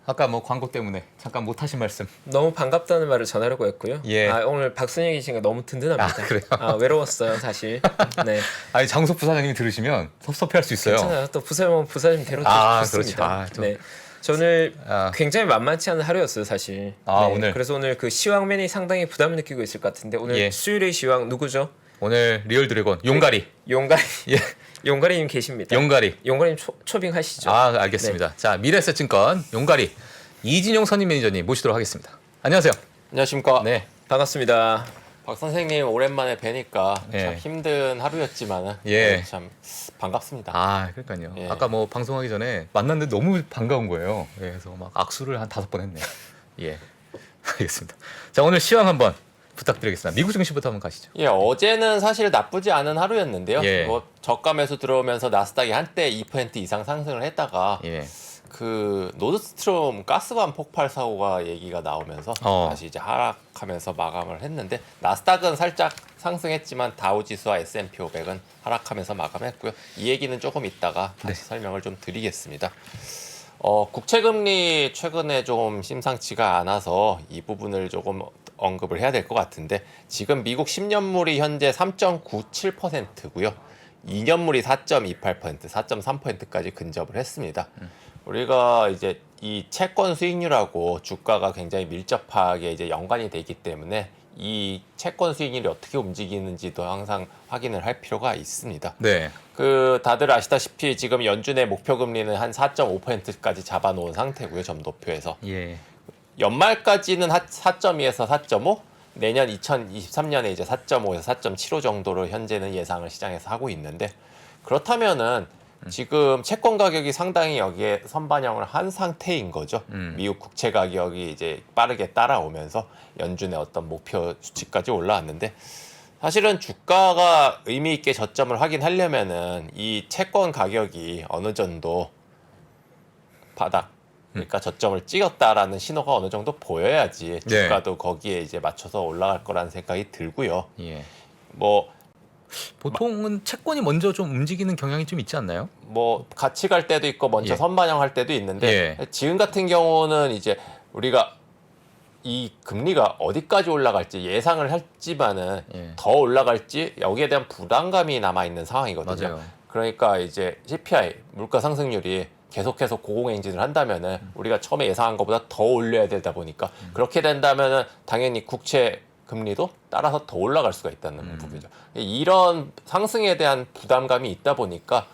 아까 뭐 광고 때문에 잠깐 못 하신 말씀. 너무 반갑다는 말을 전하려고 했고요. 예. 오늘 박순영 계신가 너무 든든합니다. 아, 그래요? 외로웠어요 사실. 네. 아니 장우석 부사장님이 들으시면 섭섭해할 수 있어요. 괜찮아요. 또 부사님은 부사님대로 좋습니다. 그렇죠. 네. 저는 아. 굉장히 만만치 않은 하루였어요 사실. 아, 네. 오늘. 그래서 오늘 그 시황맨이 상당히 부담을 느끼고 있을 것 같은데 오늘 예. 수요일의 시황 누구죠? 오늘 리얼 드래곤 용가리. 용가리. 예. 용가리님 계십니다. 용가리. 용가리님 초빙하시죠. 아, 알겠습니다. 자, 미래에셋증권 용가리 이진용 선임 매니저님 모시도록 하겠습니다. 안녕하세요. 안녕하십니까. 네. 반갑습니다. 박 선생님 오랜만에 뵈니까 예. 참 힘든 하루였지만은 예. 참 반갑습니다. 아, 그러니까요. 예. 아까 뭐 방송하기 전에 만났는데 너무 반가운 거예요. 예, 그래서 막 악수를 한 5번 했네요. 예. 알겠습니다. 자, 오늘 시황 한번 부탁드리겠습니다. 미국 증시부터 한번 가시죠. 예, 어제는 사실 나쁘지 않은 하루였는데요. 예. 뭐 저가 매수 들어오면서 나스닥이 한때 2% 이상 상승을 했다가 예. 그 노드스트롬 가스관 폭발 사고가 얘기가 나오면서 다시 이제 하락하면서 마감을 했는데 나스닥은 살짝 상승했지만 다우지수와 S&P 500은 하락하면서 마감했고요. 이 얘기는 조금 있다가 다시 설명을 좀 드리겠습니다. 국채금리 최근에 좀 심상치가 않아서 이 부분을 조금 언급을 해야 될 것 같은데 지금 미국 10년물이 현재 3.97%고요. 2년물이 4.28%, 4.3%까지 근접을 했습니다. 우리가 이제 이 채권 수익률하고 주가가 굉장히 밀접하게 이제 연관이 되기 때문에 이 채권 수익률이 어떻게 움직이는지도 항상 확인을 할 필요가 있습니다. 네. 그 다들 아시다시피 지금 연준의 목표 금리는 한 4.5%까지 잡아놓은 상태고요. 점도표에서. 예. 연말까지는 4.2에서 4.5, 내년 2023년에 이제 4.5에서 4.75 정도로 현재는 예상을 시장에서 하고 있는데 그렇다면은 지금 채권 가격이 상당히 여기에 선반영을 한 상태인 거죠. 미국 국채 가격이 이제 빠르게 따라오면서 연준의 어떤 목표 수치까지 올라왔는데 사실은 주가가 의미 있게 저점을 확인하려면은 이 채권 가격이 어느 정도 바닥 그러니까 저점을 찍었다라는 신호가 어느 정도 보여야지 주가도 거기에 이제 맞춰서 올라갈 거라는 생각이 들고요. 예. 뭐 보통은 채권이 먼저 좀 움직이는 경향이 좀 있지 않나요? 뭐 같이 갈 때도 있고 먼저 예. 선반영할 때도 있는데 예. 지금 같은 경우는 이제 우리가 이 금리가 어디까지 올라갈지 예상을 했지만은 예. 더 올라갈지 여기에 대한 부담감이 남아 있는 상황이거든요. 맞아요. 그러니까 이제 CPI 물가 상승률이 계속해서 고공행진을 한다면은 우리가 처음에 예상한 것보다 더 올려야 되다 보니까 그렇게 된다면은 당연히 국채 금리도 따라서 더 올라갈 수가 있다는 부분이죠. 이런 상승에 대한 부담감이 있다 보니까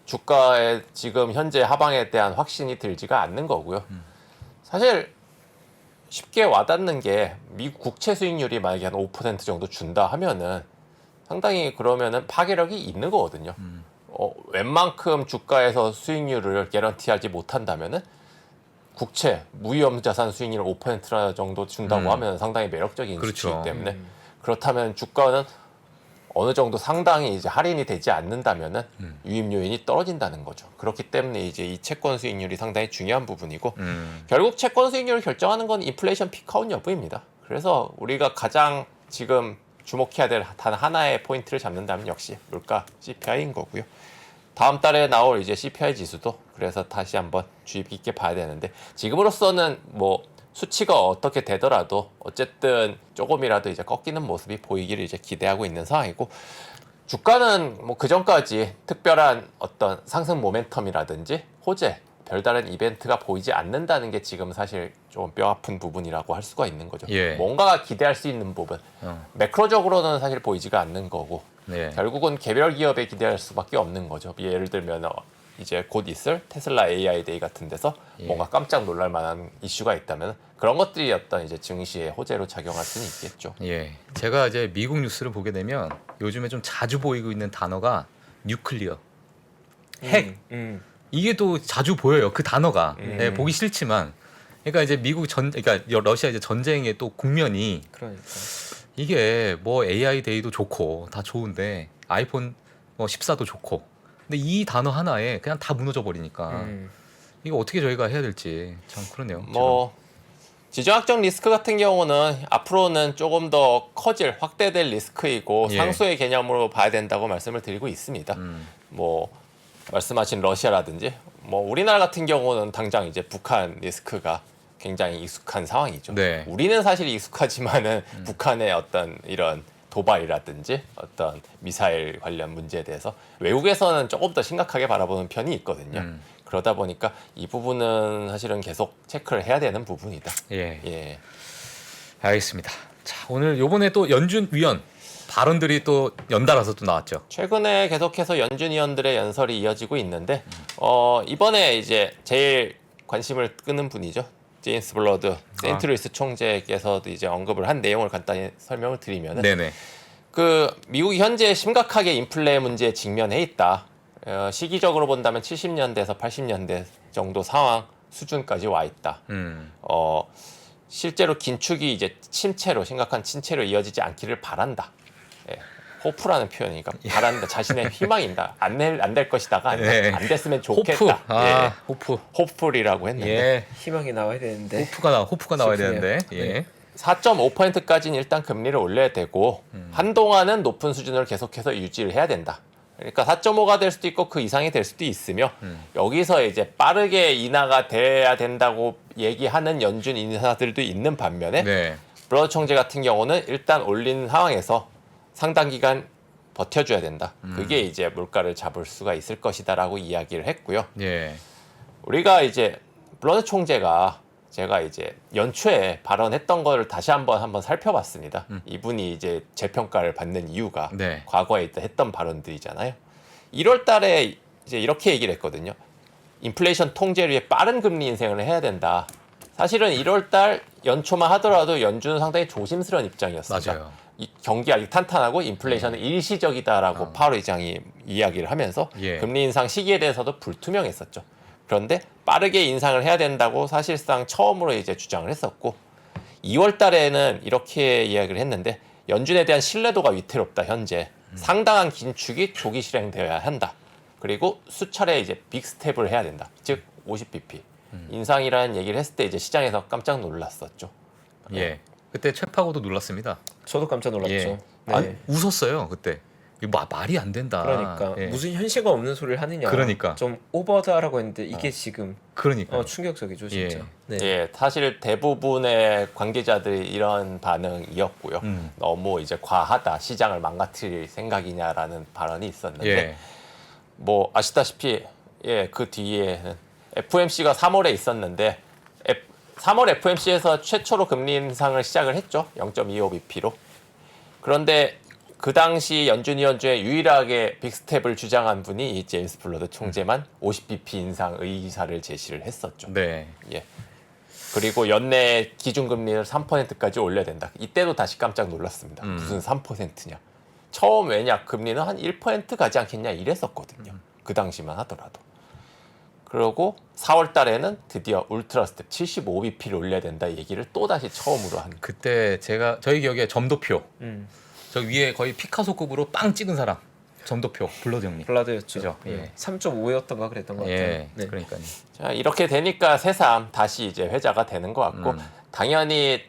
주가의 지금 현재 하방에 대한 확신이 들지가 않는 거고요. 사실 쉽게 와닿는 게 미국 국채 수익률이 만약에 한 5% 정도 준다 하면은 상당히 그러면은 파괴력이 있는 거거든요. 웬만큼 주가에서 수익률을 개런티하지 못한다면은 국채, 무위험 자산 수익률 5% 정도 준다고 하면 상당히 매력적인 그렇죠. 수치이기 때문에 그렇다면 주가는 어느 정도 상당히 이제 할인이 되지 않는다면은 유입 요인이 떨어진다는 거죠. 그렇기 때문에 이제 이 채권 수익률이 상당히 중요한 부분이고 결국 채권 수익률을 결정하는 건 인플레이션 피크아웃 여부입니다. 그래서 우리가 가장 지금 주목해야 될 단 하나의 포인트를 잡는다면 역시 물가 CPI인 거고요. 다음 달에 나올 이제 CPI 지수도 그래서 다시 한번 주의 깊게 봐야 되는데 지금으로서는 뭐 수치가 어떻게 되더라도 어쨌든 조금이라도 이제 꺾이는 모습이 보이기를 이제 기대하고 있는 상황이고 주가는 뭐 그전까지 특별한 어떤 상승 모멘텀이라든지 호재 별다른 이벤트가 보이지 않는다는 게 지금 사실 좀 뼈아픈 부분이라고 할 수가 있는 거죠. 예. 뭔가 기대할 수 있는 부분 매크로적으로는 사실 보이지가 않는 거고 네. 결국은 개별 기업에 기대할 수밖에 없는 거죠. 예를 들면 이제 곧 있을 테슬라 AI 데이 같은 데서 뭔가 깜짝 놀랄 만한 이슈가 있다면 그런 것들이 어떤 이제 증시의 호재로 작용할 수는 있겠죠. 예. 제가 이제 미국 뉴스를 보게 되면 요즘에 좀 자주 보이고 있는 단어가 뉴클리어, 핵. 이게 또 자주 보여요. 그 단어가 예, 보기 싫지만, 그러니까 이제 그러니까 러시아 이제 전쟁의 또 국면이 그러니까. 이게 뭐 AI 데이도 좋고 다 좋은데 아이폰 14도 좋고, 근데 이 단어 하나에 그냥 다 무너져 버리니까 이거 어떻게 저희가 해야 될지 참 그러네요. 뭐 지정학적 리스크 같은 경우는 앞으로는 조금 더 커질 확대될 리스크이고 예. 상수의 개념으로 봐야 된다고 말씀을 드리고 있습니다. 뭐 말씀하신 러시아라든지 뭐 우리나라 같은 경우는 당장 이제 북한 리스크가 굉장히 익숙한 상황이죠. 네. 우리는 사실 익숙하지만은 북한의 어떤 이런 도발이라든지 어떤 미사일 관련 문제에 대해서 외국에서는 조금 더 심각하게 바라보는 편이 있거든요. 그러다 보니까 이 부분은 사실은 계속 체크를 해야 되는 부분이다. 예. 예. 알겠습니다. 자, 오늘 요번에 또 연준 위원 발언들이 또 연달아서 또 나왔죠. 최근에 계속해서 연준 위원들의 연설이 이어지고 있는데 이번에 이제 제일 관심을 끄는 분이죠. 제임스 블러드 세인트루이스 총재께서도 이제 언급을 한 내용을 간단히 설명을 드리면은 네네. 그 미국이 현재 심각하게 인플레 문제에 직면해 있다. 시기적으로 본다면 70년대에서 80년대 정도 상황 수준까지 와 있다. 실제로 긴축이 이제 침체로 심각한 침체로 이어지지 않기를 바란다. 예. 호프라는 표현이니까 바란다. 자신의 희망인다. 안 될 것이다가 네. 안 됐으면 호프. 좋겠다. 예. 호프. 호프리라고 했는데 예. 희망이 나와야 되는데. 호프가 나와야 슬프네요. 되는데. 예. 네. 4.5%까지는 일단 금리를 올려야 되고 한동안은 높은 수준을 계속해서 유지를 해야 된다. 그러니까 4.5가 될 수도 있고 그 이상이 될 수도 있으며 여기서 이제 빠르게 인하가 돼야 된다고 얘기하는 연준 인사들도 있는 반면에 네. 블러드 총재 같은 경우는 일단 올린 상황에서 상당 기간 버텨줘야 된다. 그게 이제 물가를 잡을 수가 있을 것이다라고 이야기를 했고요. 예. 우리가 이제 블러드 총재가 제가 이제 연초에 발언했던 거를 다시 한번 살펴봤습니다. 이분이 이제 재평가를 받는 이유가 네. 과거에 했던 발언들이잖아요. 1월 달에 이제 이렇게 얘기를 했거든요. 인플레이션 통제를 위해 빠른 금리 인상을 해야 된다. 사실은 1월 달 연초만 하더라도 연준은 상당히 조심스러운 입장이었습니다. 맞아요. 이 경기 아직 탄탄하고 인플레이션은 일시적이다라고 파월 의장이 이야기를 하면서 예. 금리 인상 시기에 대해서도 불투명했었죠. 그런데 빠르게 인상을 해야 된다고 사실상 처음으로 이제 주장을 했었고 2월 달에는 이렇게 이야기를 했는데 연준에 대한 신뢰도가 위태롭다. 현재 상당한 긴축이 조기 실행되어야 한다. 그리고 수차례 이제 빅 스텝을 해야 된다. 즉 50bp 인상이라는 얘기를 했을 때 이제 시장에서 깜짝 놀랐었죠. 예. 그때 최파고도 놀랐습니다. 저도 깜짝 놀랐죠. 예. 네. 아니, 웃었어요 그때. 이거 말이 안 된다. 그러니까 예. 무슨 현실감 없는 소리를 하느냐. 그러니까. 좀 오버다라고 했는데 이게 지금 그러니까. 충격적이죠, 진짜. 예. 네. 예, 사실 대부분의 관계자들이 이런 반응이었고요. 너무 이제 과하다, 시장을 망가뜨릴 생각이냐라는 발언이 있었는데, 예. 뭐 아시다시피 예, 그 뒤에는 FOMC가 3월에 있었는데 3월 FOMC에서 최초로 금리 인상을 시작을 했죠. 0.25bp로. 그런데 그 당시 연준 위원 중에 유일하게 빅스텝을 주장한 분이 이 제임스 블러드 총재만 50bp 인상 의사를 제시를 했었죠. 네. 예. 그리고 연내 기준금리를 3%까지 올려야 된다. 이때도 다시 깜짝 놀랐습니다. 무슨 3%냐. 처음 왜냐 금리는 한 1% 가지 않겠냐 이랬었거든요. 그 당시만 하더라도. 그리고 4월 달에는 드디어 울트라 스텝 75bp를 올려야 된다 얘기를 또 다시 처음으로 한. 그때 저희 기억에 점도표. 저 위에 거의 피카소급으로 빵 찍은 사람. 점도표 블러드 형님. 블라드였죠. 그죠? 예. 3.5였던가 그랬던 것 같아요. 예. 네. 그러니까요. 자, 이렇게 되니까 새삼 다시 이제 회자가 되는 것 같고 당연히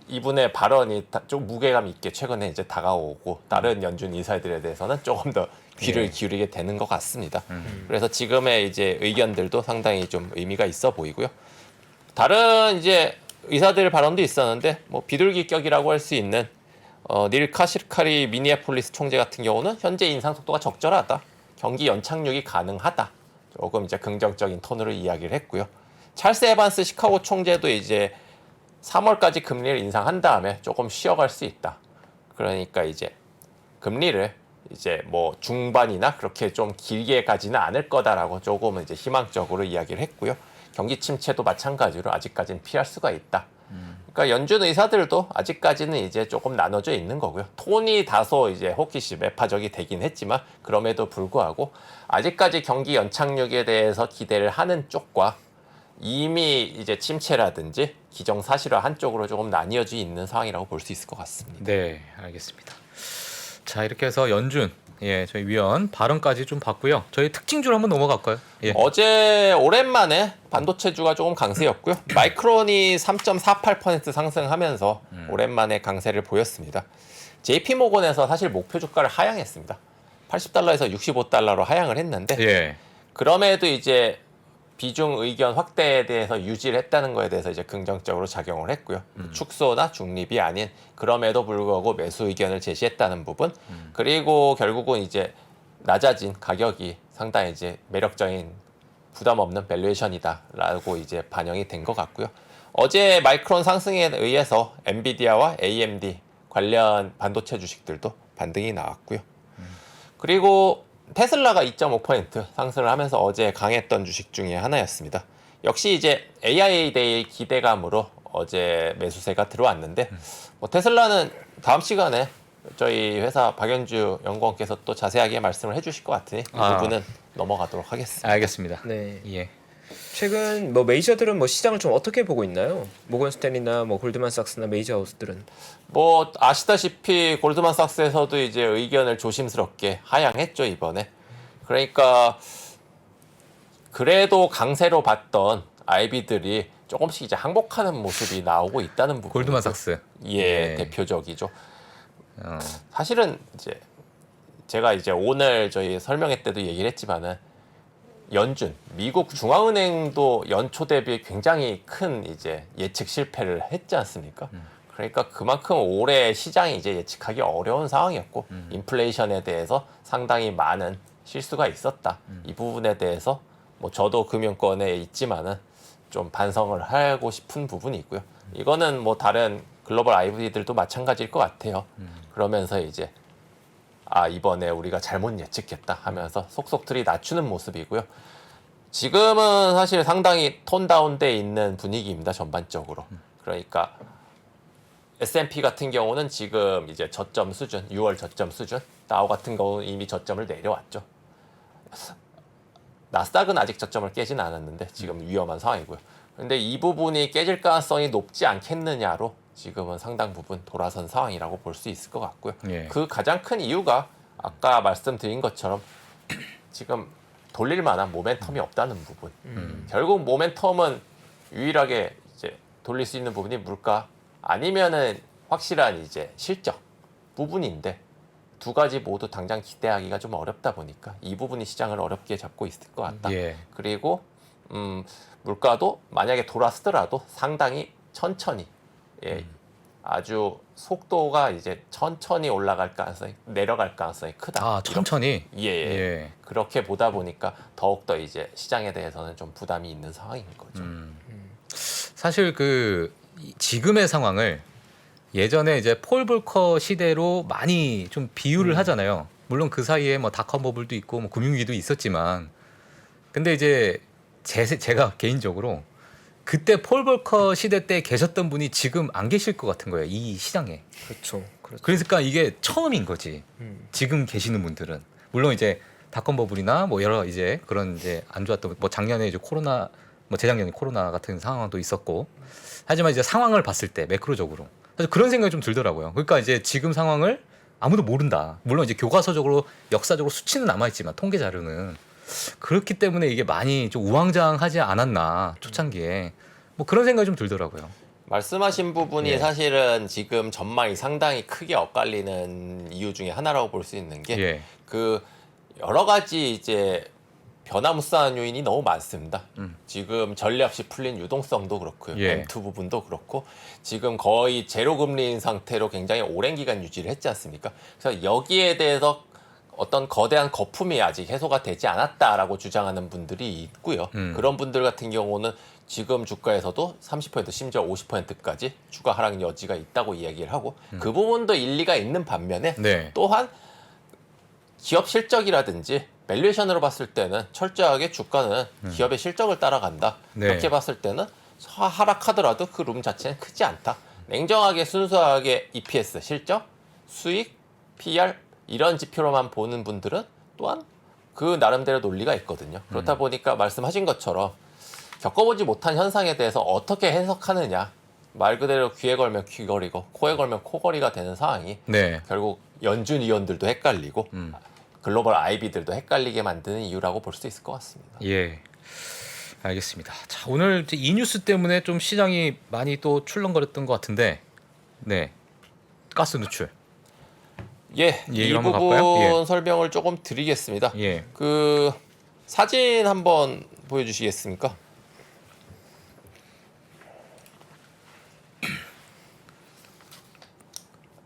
이분의 발언이 좀 무게감 있게 최근에 이제 다가오고 다른 연준 인사들에 대해서는 조금 더 귀를 기울이게 되는 것 같습니다. 그래서 지금의 이제 의견들도 상당히 좀 의미가 있어 보이고요. 다른 이제 의사들 발언도 있었는데 뭐 비둘기격이라고 할 수 있는 닐 카시카리 미니애폴리스 총재 같은 경우는 현재 인상 속도가 적절하다. 경기 연착륙이 가능하다. 조금 이제 긍정적인 톤으로 이야기를 했고요. 찰스 에반스 시카고 총재도 이제 3월까지 금리를 인상한 다음에 조금 쉬어갈 수 있다. 그러니까 이제 금리를 이제 뭐 중반이나 그렇게 좀 길게 가지는 않을 거다라고 조금은 이제 희망적으로 이야기를 했고요. 경기 침체도 마찬가지로 아직까지는 피할 수가 있다. 그러니까 연준 의사들도 아직까지는 이제 조금 나눠져 있는 거고요. 톤이 다소 이제 호키시 매파적이 되긴 했지만 그럼에도 불구하고 아직까지 경기 연착륙에 대해서 기대를 하는 쪽과 이미 이제 침체라든지 기정사실화 한쪽으로 조금 나뉘어져 있는 상황이라고 볼 수 있을 것 같습니다. 네, 알겠습니다. 자, 이렇게 해서 연준 저희 위원 발언까지 좀 봤고요. 저희 특징주로 한번 넘어갈까요? 예. 어제 오랜만에 반도체주가 조금 강세였고요. 마이크론이 3.48% 상승하면서 오랜만에 강세를 보였습니다. JP모건에서 사실 목표 주가를 하향했습니다. $80에서 $65로 하향을 했는데 예. 그럼에도 이제 비중 의견 확대에 대해서 유지를 했다는 거에 대해서 이제 긍정적으로 작용을 했고요. 축소나 중립이 아닌 그럼에도 불구하고 매수 의견을 제시했다는 부분, 그리고 결국은 이제 낮아진 가격이 상당히 이제 매력적인 부담 없는 밸류에이션이다라고 이제 반영이 된 것 같고요. 어제 마이크론 상승에 의해서 엔비디아와 AMD 관련 반도체 주식들도 반등이 나왔고요. 그리고 테슬라가 2.5% 상승을 하면서 어제 강했던 주식 중에 하나였습니다. 역시 이제 AI 데이 기대감으로 어제 매수세가 들어왔는데 뭐 테슬라는 다음 시간에 저희 회사 박연주 연구원께서 또 자세하게 말씀을 해주실 것 같으니 이 부분은 넘어가도록 하겠습니다. 알겠습니다. 네. 예. 최근 뭐 메이저들은 뭐 시장을 좀 어떻게 보고 있나요? 모건 스탠리나 뭐 골드만삭스나 메이저 하우스들은 뭐 아시다시피 골드만삭스에서도 이제 의견을 조심스럽게 하향했죠 이번에. 그러니까 그래도 강세로 봤던 IB들이 조금씩 이제 항복하는 모습이 나오고 있다는 부분. 골드만삭스. 예, 대표적이죠. 사실은 이제 제가 이제 오늘 저희 설명회 때도 얘기를 했지만은 연준, 미국 중앙은행도 연초 대비 굉장히 큰 이제 예측 실패를 했지 않습니까? 그러니까 그만큼 올해 시장이 이제 예측하기 어려운 상황이었고 인플레이션에 대해서 상당히 많은 실수가 있었다. 이 부분에 대해서 뭐 저도 금융권에 있지만은 좀 반성을 하고 싶은 부분이 있고요. 이거는 뭐 다른 글로벌 IB들도 마찬가지일 것 같아요. 그러면서 이제 이번에 우리가 잘못 예측했다 하면서 속속들이 낮추는 모습이고요. 지금은 사실 상당히 톤 다운돼 있는 분위기입니다. 전반적으로. 그러니까 S&P 같은 경우는 지금 이제 저점 수준, 6월 저점 수준, 다우 같은 경우는 이미 저점을 내려왔죠. 나스닥은 아직 저점을 깨진 않았는데 지금 위험한 상황이고요. 근데 이 부분이 깨질 가능성이 높지 않겠느냐로 지금은 상당 부분 돌아선 상황이라고 볼 수 있을 것 같고요. 예. 그 가장 큰 이유가 아까 말씀드린 것처럼 지금 돌릴 만한 모멘텀이 없다는 부분. 결국 모멘텀은 유일하게 이제 돌릴 수 있는 부분이 물가 아니면은 확실한 이제 실적 부분인데 두 가지 모두 당장 기대하기가 좀 어렵다 보니까 이 부분이 시장을 어렵게 잡고 있을 것 같다. 예. 그리고 물가도 만약에 돌아서더라도 상당히 천천히 아주 속도가 이제 천천히 올라갈 가능성이 내려갈 가능성이 크다. 천천히. 예. 그렇게 보다 보니까 더욱더 이제 시장에 대해서는 좀 부담이 있는 상황인 거죠. 사실 그 지금의 상황을 예전에 이제 폴 볼커 시대로 많이 좀 비유를 하잖아요. 물론 그 사이에 뭐 닷컴 버블도 있고 뭐 금융위기도 있었지만, 근데 이제 제가 개인적으로 그때 폴 볼커 시대 때 계셨던 분이 지금 안 계실 것 같은 거예요. 이 시장에. 그렇죠. 그러니까 이게 처음인 거지. 지금 계시는 분들은 물론 이제 닷컴 버블이나 뭐 여러 이제 그런 이제 안 좋았던 뭐 작년에 이제 코로나 뭐 재작년에 코로나 같은 상황도 있었고, 하지만 이제 상황을 봤을 때 매크로적으로 사실 그런 생각이 좀 들더라고요. 그러니까 이제 지금 상황을 아무도 모른다. 물론 이제 교과서적으로 역사적으로 수치는 남아있지만 통계 자료는 그렇기 때문에 이게 많이 좀 우왕좌왕하지 않았나 초창기에 뭐 그런 생각이 좀 들더라고요. 말씀하신 부분이 예. 사실은 지금 전망이 상당히 크게 엇갈리는 이유 중에 하나라고 볼 수 있는 게 그 여러 가지 이제 변화무쌍한 요인이 너무 많습니다. 지금 전례 없이 풀린 유동성도 그렇고요. M2 부분도 그렇고 지금 거의 제로 금리인 상태로 굉장히 오랜 기간 유지를 했지 않습니까? 그래서 여기에 대해서 어떤 거대한 거품이 아직 해소가 되지 않았다라고 주장하는 분들이 있고요. 그런 분들 같은 경우는 지금 주가에서도 30% 심지어 50%까지 주가 하락 여지가 있다고 이야기를 하고 그 부분도 일리가 있는 반면에 또한 기업 실적이라든지 밸류에이션으로 봤을 때는 철저하게 주가는 기업의 실적을 따라간다. 그렇게 봤을 때는 하락하더라도 그 룸 자체는 크지 않다. 냉정하게 순수하게 EPS, 실적, 수익, PR 이런 지표로만 보는 분들은 또한 그 나름대로 논리가 있거든요. 그렇다 보니까 말씀하신 것처럼 겪어보지 못한 현상에 대해서 어떻게 해석하느냐. 말 그대로 귀에 걸면 귀걸이고 코에 걸면 코걸이가 되는 상황이 결국 연준 위원들도 헷갈리고 글로벌 IB들도 헷갈리게 만드는 이유라고 볼 수 있을 것 같습니다. 예, 알겠습니다. 자, 오늘 이 뉴스 때문에 좀 시장이 많이 또 출렁거렸던 것 같은데, 가스 누출. 이 부분 설명을 조금 드리겠습니다. 그 사진 한번 보여주시겠습니까?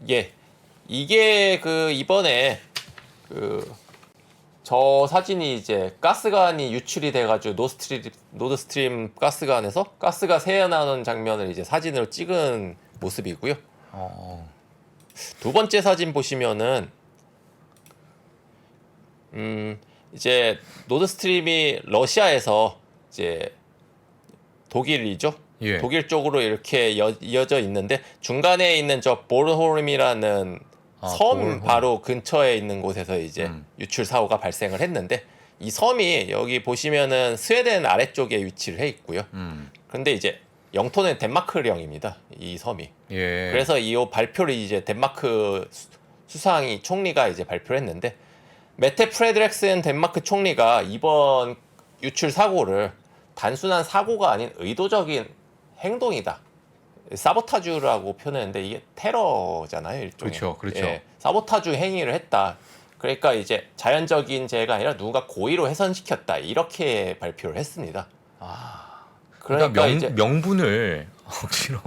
예, 이게 그 이번에 그 저 사진이 이제 가스관이 유출이 돼가지고 노드스트림 가스관에서 가스가 새어나오는 장면을 이제 사진으로 찍은 모습이고요. 두 번째 사진 보시면은 이제 노드스트림이 러시아에서 이제 독일이죠. 예. 독일 쪽으로 이렇게 이어져 있는데 중간에 있는 저 보르홀임이라는 섬 보르홀. 바로 근처에 있는 곳에서 이제 유출 사고가 발생을 했는데 이 섬이 여기 보시면은 스웨덴 아래쪽에 위치를 해 있고요. 그런데 이제 영토는 덴마크령입니다. 이 섬이. 예. 그래서 이 발표를 이제 덴마크 수상이 총리가 이제 발표를 했는데 메테 프레드렉센 덴마크 총리가 이번 유출 사고를 단순한 사고가 아닌 의도적인 행동이다. 사보타주라고 표현했는데 이게 테러잖아요, 일종의. 그렇죠. 예, 사보타주 행위를 했다. 그러니까 이제 자연적인 재해가 아니라 누군가 고의로 훼손시켰다. 이렇게 발표를 했습니다. 그러니까 이제 명분을 억지로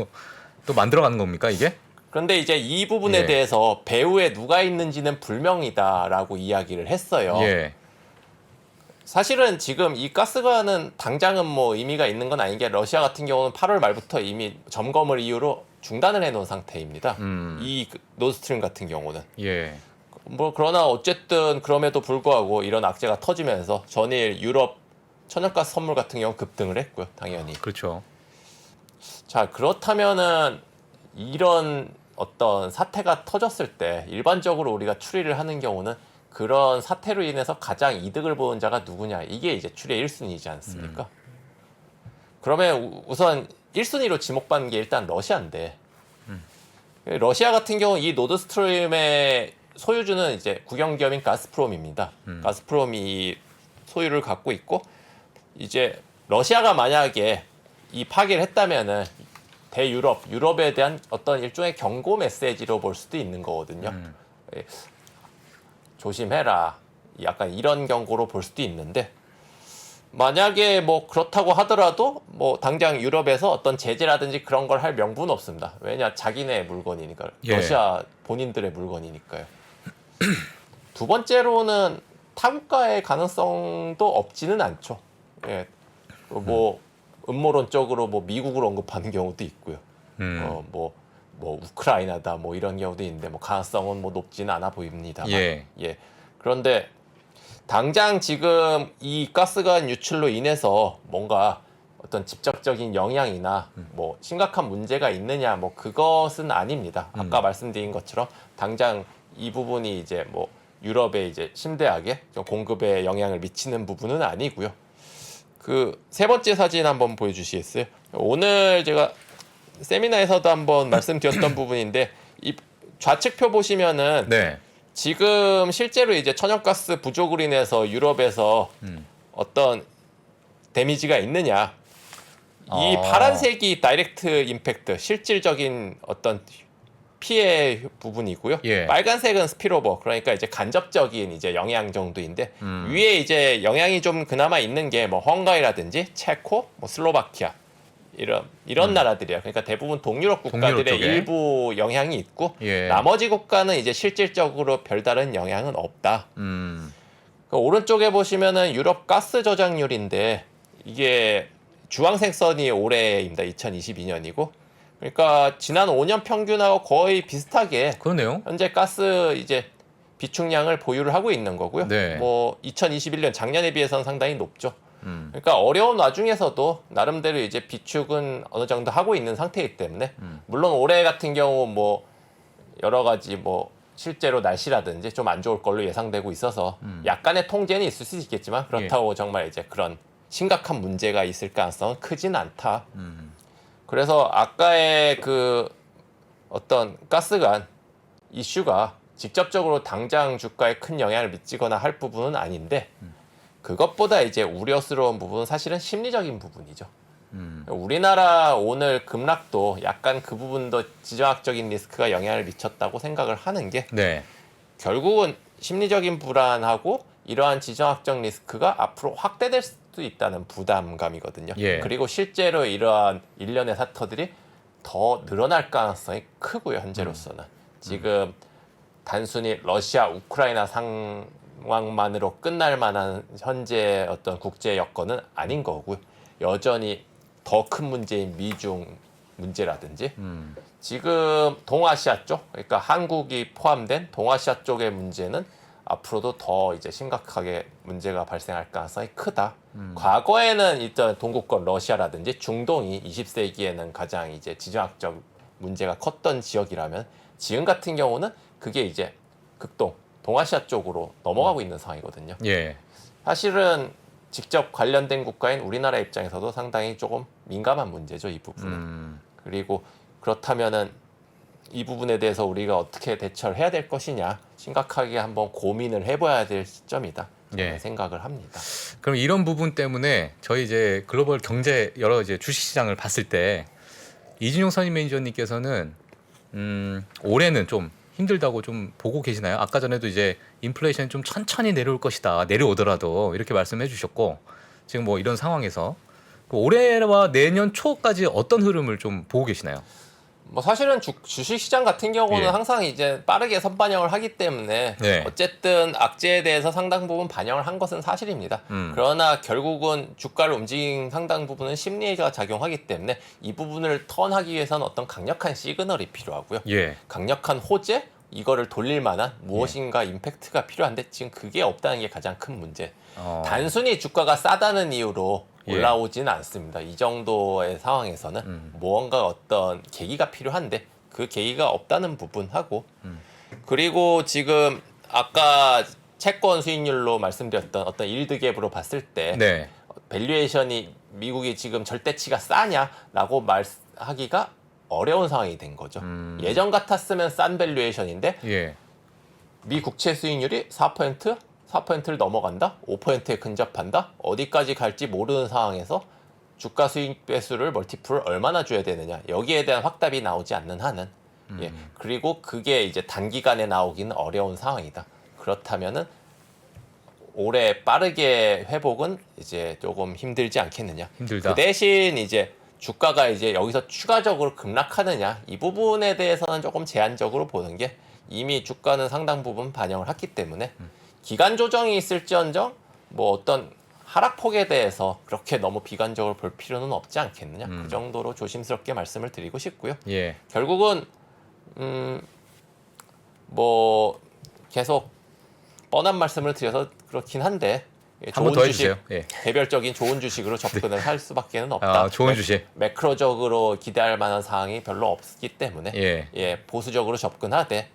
또 만들어가는 겁니까 이게? 그런데 이제 이 부분에 예. 대해서 배후에 누가 있는지는 불명이다라고 이야기를 했어요. 예. 사실은 지금 이 가스관은 당장은 뭐 의미가 있는 건 아닌 게 러시아 같은 경우는 8월 말부터 이미 점검을 이유로 중단을 해놓은 상태입니다. 이 노드스트림 같은 경우는. 예. 뭐 그러나 어쨌든 그럼에도 불구하고 이런 악재가 터지면서 전일 유럽 천연가스 선물 같은 경우 급등을 했고요, 당연히. 그렇죠. 자, 그렇다면은 이런 어떤 사태가 터졌을 때 일반적으로 우리가 추리를 하는 경우는 그런 사태로 인해서 가장 이득을 보는 자가 누구냐, 이게 이제 추리의 1순위이지 않습니까? 그러면 우선 1순위로 지목받는 게 일단 러시아인데 러시아 같은 경우 이 노드스트림의 소유주는 이제 국영기업인 가스프롬입니다. 가스프롬이 소유를 갖고 있고 이제 러시아가 만약에 이 파기를 했다면은 유럽에 대한 어떤 일종의 경고 메시지로 볼 수도 있는 거거든요. 예, 조심해라. 약간 이런 경고로 볼 수도 있는데 만약에 뭐 그렇다고 하더라도 뭐 당장 유럽에서 어떤 제재라든지 그런 걸 할 명분은 없습니다. 왜냐, 자기네 물건이니까. 예. 러시아 본인들의 물건이니까요. 두 번째로는 타국가의 가능성도 없지는 않죠. 예. 뭐 음모론적으로 뭐 미국을 언급하는 경우도 있고요. 뭐 우크라이나다 뭐 이런 경우도 있는데 뭐 가능성은 뭐 높지는 않아 보입니다만. 예. 그런데 당장 지금 이 가스관 유출로 인해서 뭔가 어떤 직접적인 영향이나 뭐 심각한 문제가 있느냐, 뭐 그것은 아닙니다. 아까 말씀드린 것처럼 당장 이 부분이 이제 뭐 유럽의 이제 심대하게 좀 공급에 영향을 미치는 부분은 아니고요. 그 세 번째 사진 한번 보여주시겠어요? 오늘 제가 세미나에서도 한번 말씀드렸던 부분인데 이 좌측표 보시면은 네. 지금 실제로 이제 천연가스 부족으로 인해서 유럽에서 어떤 데미지가 있느냐, 이 파란색이 다이렉트 임팩트, 실질적인 어떤 피해 부분이고요. 예. 빨간색은 스피로버, 그러니까 이제 간접적인 이제 영향 정도인데 위에 이제 영향이 좀 그나마 있는 게 뭐 헝가리라든지 체코, 뭐 슬로바키아 이런 나라들이야. 그러니까 대부분 동유럽 국가들의 동유럽 쪽에. 일부 영향이 있고 예. 나머지 국가는 이제 실질적으로 별다른 영향은 없다. 그 오른쪽에 보시면은 유럽 가스 저장률인데 이게 주황색 선이 올해입니다. 2022년이고. 그러니까 지난 5년 평균하고 거의 비슷하게 그러네요. 현재 가스 이제 비축량을 보유를 하고 있는 거고요. 네. 뭐 2021년 작년에 비해서는 상당히 높죠. 그러니까 어려운 와중에서도 나름대로 이제 비축은 어느 정도 하고 있는 상태이기 때문에 물론 올해 같은 경우 뭐 여러 가지 뭐 실제로 날씨라든지 좀 안 좋을 걸로 예상되고 있어서 약간의 통제는 있을 수 있겠지만 그렇다고 정말 이제 그런 심각한 문제가 있을 가능성은 크진 않다. 그래서 아까의 그 어떤 가스관 이슈가 직접적으로 당장 주가에 큰 영향을 미치거나 할 부분은 아닌데 그것보다 이제 우려스러운 부분은 사실은 심리적인 부분이죠. 우리나라 오늘 급락도 약간 그 부분도 지정학적인 리스크가 영향을 미쳤다고 생각을 하는 게 네. 결국은 심리적인 불안하고 이러한 지정학적 리스크가 앞으로 확대될 수도 있다는 부담감이거든요. 예. 그리고 실제로 이러한 일련의 사태들이 더 늘어날 가능성이 크고요. 현재로서는 지금 단순히 러시아 우크라이나 상황만으로 끝날 만한 현재 어떤 국제 여건은 아닌 거고요. 여전히 더 큰 문제인 미중 문제라든지 지금 동아시아 쪽, 그러니까 한국이 포함된 동아시아 쪽의 문제는 앞으로도 더 이제 심각하게 문제가 발생할 가능성이 크다. 과거에는 있던 동구권 러시아라든지 중동이 20세기에는 가장 이제 지정학적 문제가 컸던 지역이라면 지금 같은 경우는 그게 이제 극동 동아시아 쪽으로 넘어가고 있는 상황이거든요. 예. 사실은 직접 관련된 국가인 우리나라 입장에서도 상당히 조금 민감한 문제죠, 이 부분은. 그리고 그렇다면은 이 부분에 대해서 우리가 어떻게 대처를 해야 될 것이냐 심각하게 한번 고민을 해봐야 될 시점이다. 예. 생각을 합니다. 그럼 이런 부분 때문에 저희 이제 글로벌 경제 여러 이제 주식시장을 봤을 때 이진용 선임 매니저님께서는 올해는 좀 힘들다고 좀 보고 계시나요? 아까 전에도 이제 인플레이션이 좀 천천히 내려올 것이다. 내려오더라도 이렇게 말씀해 주셨고 지금 뭐 이런 상황에서 올해와 내년 초까지 어떤 흐름을 좀 보고 계시나요? 뭐 사실은 주식 시장 같은 경우는 예. 항상 이제 빠르게 선반영을 하기 때문에 네. 어쨌든 악재에 대해서 상당 부분 반영을 한 것은 사실입니다. 그러나 결국은 주가를 움직인 상당 부분은 심리가 작용하기 때문에 이 부분을 턴하기 위해서는 어떤 강력한 시그널이 필요하고요. 예. 강력한 호재 이거를 돌릴 만한 무엇인가 임팩트가 필요한데 지금 그게 없다는 게 가장 큰 문제. 단순히 주가가 싸다는 이유로 예. 올라오지는 않습니다. 이 정도의 상황에서는 무언가 어떤 계기가 필요한데 그 계기가 없다는 부분하고 그리고 지금 아까 채권 수익률로 말씀드렸던 어떤 일드갭으로 봤을 때 네. 밸류에이션이 미국이 지금 절대치가 싸냐라고 말하기가 어려운 상황이 된 거죠. 예전 같았으면 싼 밸류에이션인데 예. 미 국채 수익률이 4%를 넘어간다? 5%에 근접한다? 어디까지 갈지 모르는 상황에서 주가 수익 배수를 멀티플을 얼마나 줘야 되느냐 여기에 대한 확답이 나오지 않는 한은 예. 그리고 그게 이제 단기간에 나오기는 어려운 상황이다. 그렇다면은 올해 빠르게 회복은 이제 조금 힘들지 않겠느냐. 힘들다. 그 대신 이제 주가가 이제 여기서 추가적으로 급락하느냐 이 부분에 대해서는 조금 제한적으로 보는 게 이미 주가는 상당 부분 반영을 했기 때문에 기간 조정이 있을지언정 뭐 어떤 하락폭에 대해서 그렇게 너무 비관적으로 볼 필요는 없지 않겠느냐 그 정도로 조심스럽게 말씀을 드리고 싶고요. 예. 결국은 뭐 계속 뻔한 말씀을 드려서 그렇긴 한데 한 번 더 해주세요. 예. 개별적인 좋은 주식으로 접근을 할 수밖에는 없다. 좋은 주식. 매크로적으로 기대할 만한 사항이 별로 없기 때문에 예. 보수적으로 접근하되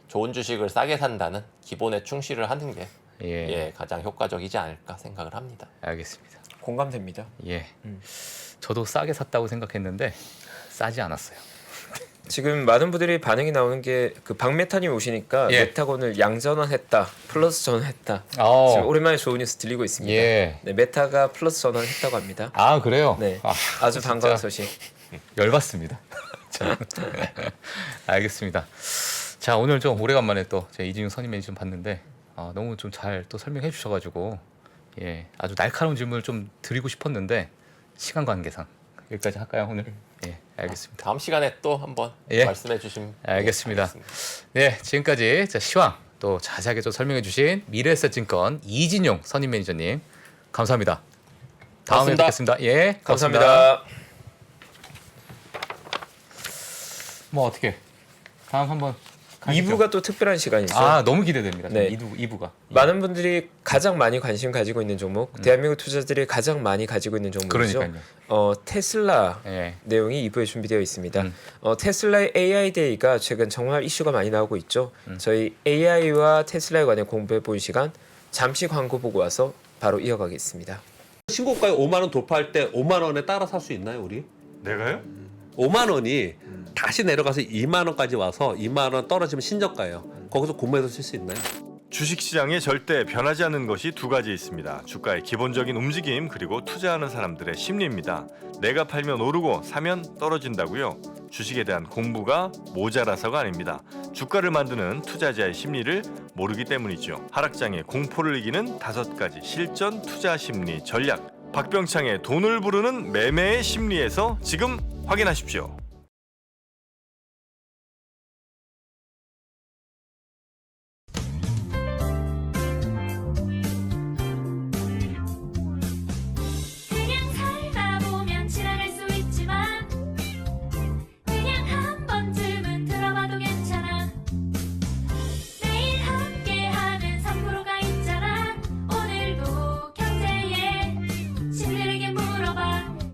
좋은 주식을 싸게 산다는 기본에 충실을 하는 게 가장 효과적이지 않을까 생각을 합니다. 알겠습니다. 공감됩니다. 예. 저도 싸게 샀다고 생각했는데 싸지 않았어요. 지금 많은 분들이 반응이 나오는 게 그 박메타님 오시니까 예. 메타곤을 양전환했다, 플러스 전환했다. 지금 오랜만에 좋은 뉴스 들리고 있습니다. 예. 네, 메타가 플러스 전환했다고 합니다. 아 그래요? 네, 아주 진짜 반가운 소식. 열받습니다. 알겠습니다. 자 오늘 좀 오래간만에 또 제 이진용 선임 매니저 좀 봤는데 너무 좀 잘 또 설명해 주셔가지고 아주 날카로운 질문을 좀 드리고 싶었는데 시간 관계상 여기까지 할까요 오늘? 예 알겠습니다. 다음 시간에 또 한번 말씀해 주시면 알겠습니다. 네 지금까지 시황 또 자세하게 좀 설명해 주신 미래에셋증권 이진용 선임 매니저님 감사합니다. 다음에 고맙습니다. 뵙겠습니다. 예 감사합니다. 뭐 어떻게 다음 한번 가시죠. 2부가 또 특별한 시간이 있어요. 너무 기대됩니다. 네. 2부가 많은 분들이 가장 많이 관심 가지고 있는 종목, 대한민국 투자자들이 가장 많이 가지고 있는 종목이죠. 그러니까요. 테슬라 내용이 2부에 준비되어 있습니다. 테슬라의 AI 데이가 최근 정말 이슈가 많이 나오고 있죠. 저희 AI와 테슬라에 관해 공부해 본 시간 잠시 광고 보고 와서 바로 이어가겠습니다. 신고가에 5만 원 돌파할 때 5만 원에 따라 살 수 있나요, 우리? 내가요? 5만 원이 다시 내려가서 2만 원까지 와서 2만 원 떨어지면 신저가예요. 거기서 구매해서 쓸 수 있나요? 주식시장에 절대 변하지 않는 것이 두 가지 있습니다. 주가의 기본적인 움직임 그리고 투자하는 사람들의 심리입니다. 내가 팔면 오르고 사면 떨어진다고요? 주식에 대한 공부가 모자라서가 아닙니다. 주가를 만드는 투자자의 심리를 모르기 때문이죠. 하락장의 공포를 이기는 5가지 실전 투자 심리 전략. 박병창의 돈을 부르는 매매의 심리에서 지금 확인하십시오.